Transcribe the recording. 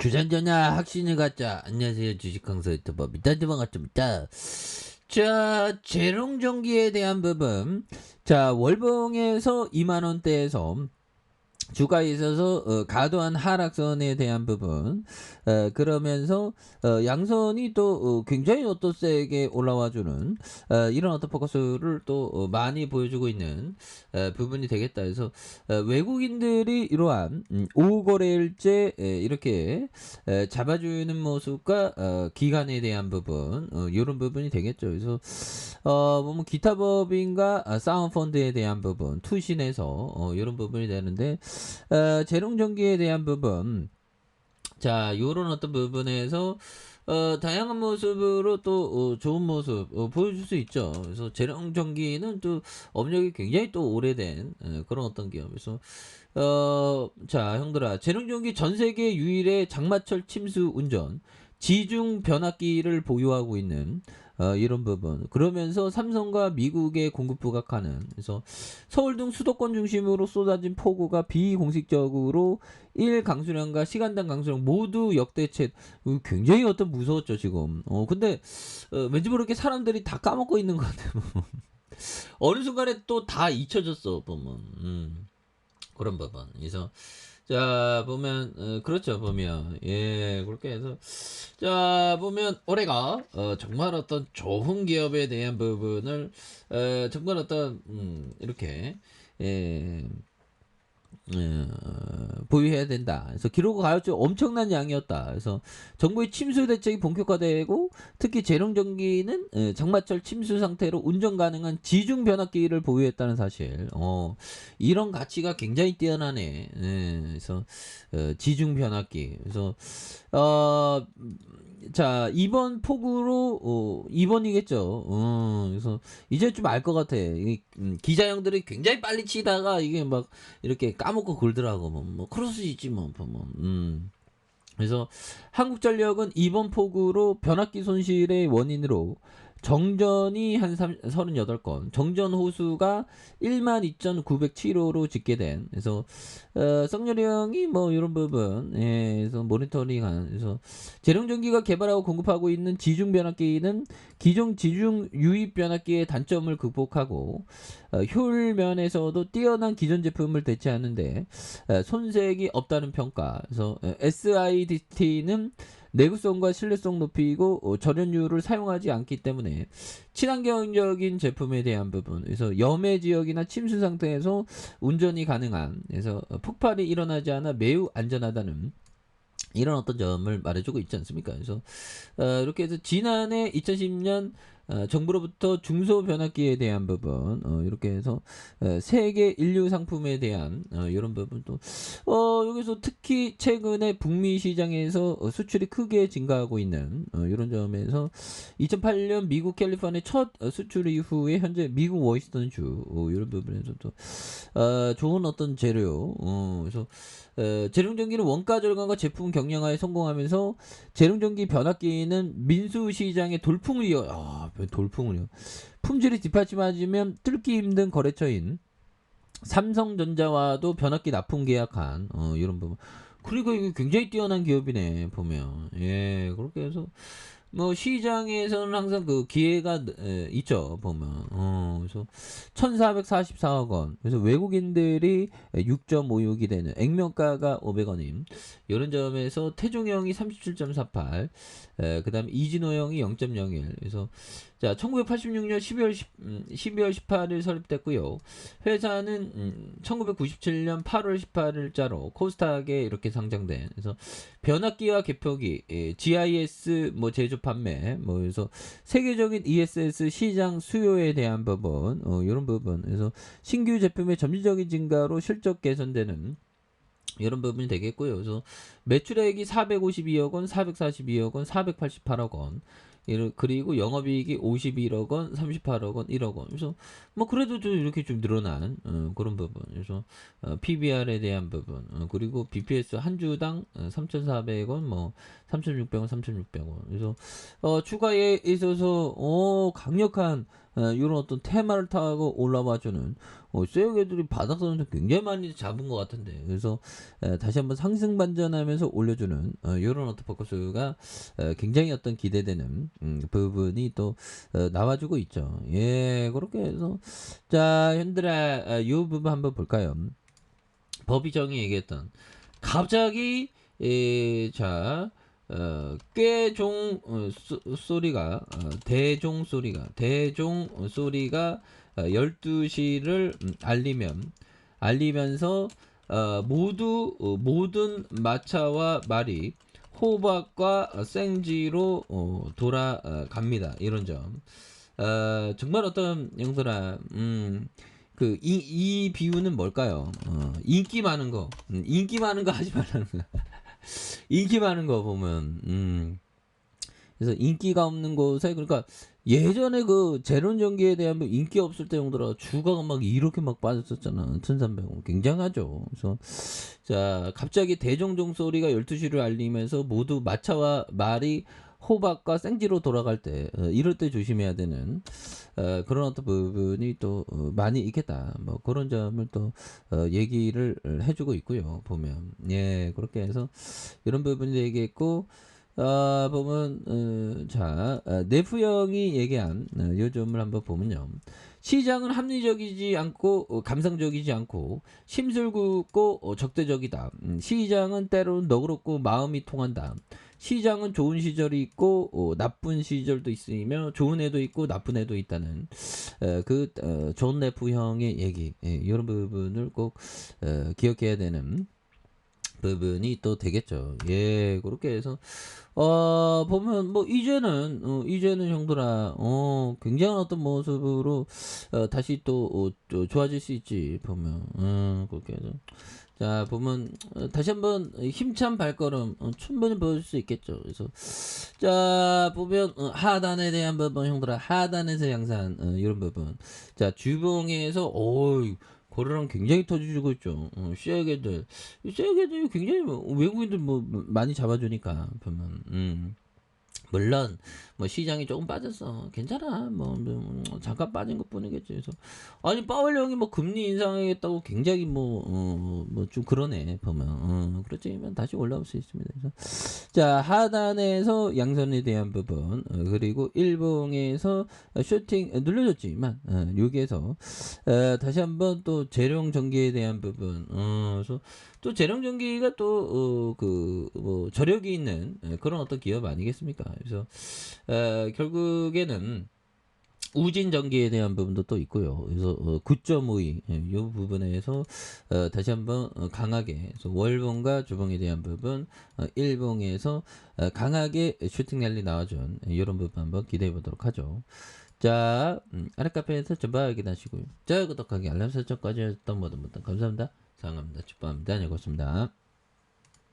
주산전야 확신을 갖자. 안녕하세요. 주식강사 유튜버 미타드방 같습니다. 자, 재롱전기에 대한 부분. 자, 월봉에서 2만원대에서 주가에 있어서 과도한 하락선에 대한 부분, 그러면서 양선이 또 굉장히 또 세게 올라와주는 이런 어떤 포커스를 또 많이 보여주고 있는 부분이 되겠다. 그래서 외국인들이 이러한 5거래일째 이렇게 잡아주는 모습과 기간에 대한 부분, 이런 부분이 되겠죠. 그래서 보면 기타 법인과 사운펀드에 대한 부분, 투신에서 이런 부분이 되는데, 재롱전기에 대한 부분, 자, 요런 어떤 부분에서 다양한 모습으로 또 좋은 모습 보여줄 수 있죠. 그래서 재롱전기는 또 업력이 굉장히 또 오래된 그런 어떤 기업에서 자, 형들아, 재롱전기 전 세계 유일의 장마철 침수 운전 지중 변압기를 보유하고 있는 이런 부분. 그러면서 삼성과 미국의 공급 부각하는, 그래서 서울 등 수도권 중심으로 쏟아진 폭우가 비공식적으로 일 강수량과 시간당 강수량 모두 역대 최. 굉장히 어떤 무서웠죠 지금. 근데 왠지 모르게 사람들이 다 까먹고 있는 것 같아요. 어느 순간에 또 다 잊혀졌어 보면. 그런 부분. 그래서 자, 보면 그렇죠. 보면 그렇게 해서 자, 보면 올해가 정말 어떤 좋은 기업에 대한 부분을 정말 어떤 이렇게 예, 보유해야 된다. 그래서 기록 가격적 엄청난 양이었다. 그래서 정부의 침수 대책이 본격화되고 특히 재롱전기는 장마철 침수 상태로 운전 가능한 지중 변압기를 보유했다는 사실. 이런 가치가 굉장히 뛰어나네. 그래서 지중 변압기. 그래서 자, 이번 폭우로 2번이겠죠. 그래서 이제 좀 알 것 같아. 기자형들이 굉장히 빨리 치다가 이게 막 이렇게 까먹고 굴더라고. 뭐 그럴 수 있지 뭐. 그래서 한국전력은 이번 폭우로 변압기 손실의 원인으로 정전이 한 38건, 정전 호수가 12,907호로 집계된. 그래서 성렬형이 뭐 이런 부분, 그래서 모니터링한. 그래서 재룡전기가 개발하고 공급하고 있는 지중 변압기는 기존 지중 유입 변압기의 단점을 극복하고 효율 면에서도 뛰어난 기존 제품을 대체하는데 손색이 없다는 평가. 그래서 SIDT는 내구성과 신뢰성 높이고 절연유를 사용하지 않기 때문에 친환경적인 제품에 대한 부분. 그래서 염해 지역이나 침수 상태에서 운전이 가능한. 그래서 폭발이 일어나지 않아 매우 안전하다는. 이런 어떤 점을 말해주고 있지 않습니까? 그래서 이렇게 해서 지난해 2010년 정부로부터 중소변압기에 대한 부분, 이렇게 해서 세계 인류 상품에 대한 이런 부분도 여기서 특히 최근에 북미 시장에서 수출이 크게 증가하고 있는 이런 점에서 2008년 미국 캘리포니아 첫 수출 이후에 현재 미국 워싱턴주 이런 부분에서도 좋은 어떤 재료, 그래서 재룡전기는 원가 절감과 제품 경량화에 성공하면서 재룡전기 변압기는 민수 시장의 돌풍을 이어. 돌풍을요. 품질이 뒷받침하지면 뚫기 힘든 거래처인 삼성전자와도 변압기 납품 계약한 이런 부분. 그리고 이거 굉장히 뛰어난 기업이네 보면. 그렇게 해서 뭐 시장에서는 항상 그 기회가 있죠 보면. 그래서 1,444억 원. 그래서 외국인들이 6.56이 되는 액면가가 500원임. 이런 점에서 태종형이 37.48. 그다음 이진호형이 0.01. 그래서 자, 1986년 12월 18일 설립됐고요. 회사는 1997년 8월 18일자로 코스닥에 이렇게 상장된. 그래서 변압기와 개표기, GIS 뭐 제조 판매, 뭐 그래서 세계적인 ESS 시장 수요에 대한 부분, 이런 부분. 그래서 신규 제품의 점진적인 증가로 실적 개선되는 이런 부분이 되겠고요. 그래서 매출액이 452억 원, 442억 원, 488억 원. 그리고 영업이익이 51억 원, 38억 원, 1억 원. 그래서 뭐 그래도 좀 이렇게 좀 늘어난 그런 부분. 그래서 PBR에 대한 부분. 그리고 BPS 한 주당 3,400원, 뭐 3,600원, 3,600원. 그래서 추가에 있어서 강력한 요런 어떤 테마를 타고 올라와주는 쇠고기들이 바닥선에서 굉장히 많이 잡은 것 같은데, 그래서 다시 한번 상승 반전하면서 올려주는 요런 어떤 포커스가 굉장히 어떤 기대되는 부분이 또 나와주고 있죠. 예, 그렇게 해서 자, 현들아, 요 부분 한번 볼까요? 법이정이 얘기했던 갑자기 자 꾀종 소리가 대종 소리가 12시를 알리면서 모든 마차와 말이 호박과 생지로 돌아갑니다. 이런 점. 정말 어떤 영들아, 이 비유는 뭘까요? 인기 많은 거, 인기 많은 거 하지 말라는 거야. 인기 많은 거 보면, 그래서 인기가 없는 곳에, 그러니까 예전에 그 제론전기에 대한 인기 없을 때 정도라 주가가 막 이렇게 막 빠졌었잖아. 1300원. 굉장하죠. 그래서, 자, 갑자기 대종종 소리가 12시를 알리면서 모두 마차와 말이 호박과 생지로 돌아갈 때, 이럴 때 조심해야 되는 그런 어떤 부분이 또 많이 있겠다. 뭐 그런 점을 또 얘기를 해주고 있고요. 보면 예, 그렇게 해서 이런 부분이 얘기했고, 보면 자, 네프형이 얘기한 요점을 한번 보면요. 시장은 합리적이지 않고 감상적이지 않고 심술궂고 적대적이다. 시장은 때로는 너그럽고 마음이 통한다. 시장은 좋은 시절이 있고 나쁜 시절도 있으며 좋은 애도 있고 나쁜 애도 있다는 존 네프 형의 얘기, 이런 부분을 꼭 기억해야 되는 부분이 또 되겠죠. 예, 그렇게 해서 보면 뭐 이제는 형들아 굉장한 어떤 모습으로 다시 또 좋아질 수 있지. 보면 그렇게 해서 자, 보면 다시 한번 힘찬 발걸음 충분히 보여줄 수 있겠죠. 그래서 자, 보면 하단에 대한 부분 형들아, 하단에서 양산 이런 부분. 자, 주봉에서 고래랑 굉장히 터지고 있죠. 쉐어게들 굉장히 외국인들 많이 잡아주니까 보면 물론 뭐 시장이 조금 빠졌어, 괜찮아, 잠깐 빠진 것뿐이겠지. 그래서 아니 파월 형이 뭐 금리 인상하겠다고 굉장히 좀 그러네 보면 그렇지만 다시 올라올 수 있습니다. 그래서 자, 하단에서 양선에 대한 부분, 그리고 일봉에서 쇼팅 눌려줬지만 여기에서 다시 한번 또 재령 전기에 대한 부분, 그래서 또 재령 전기가 또 뭐 저력이 있는 그런 어떤 기업 아니겠습니까? 그래서 결국에는 우진 전기에 대한 부분도 또 있고요. 그래서 9.52, 이 부분에서 다시 한번 강하게, 그래서 월봉과 주봉에 대한 부분, 일봉에서 강하게 슈팅 랠리 나와준 이런 부분 한번 기대해 보도록 하죠. 자, 아래 카페에서 전방 확인하시고요. 자, 구독하기 알람 설정까지 했던 모든 분들 감사합니다. 사랑합니다. 축복합니다. 안녕히 계십니다.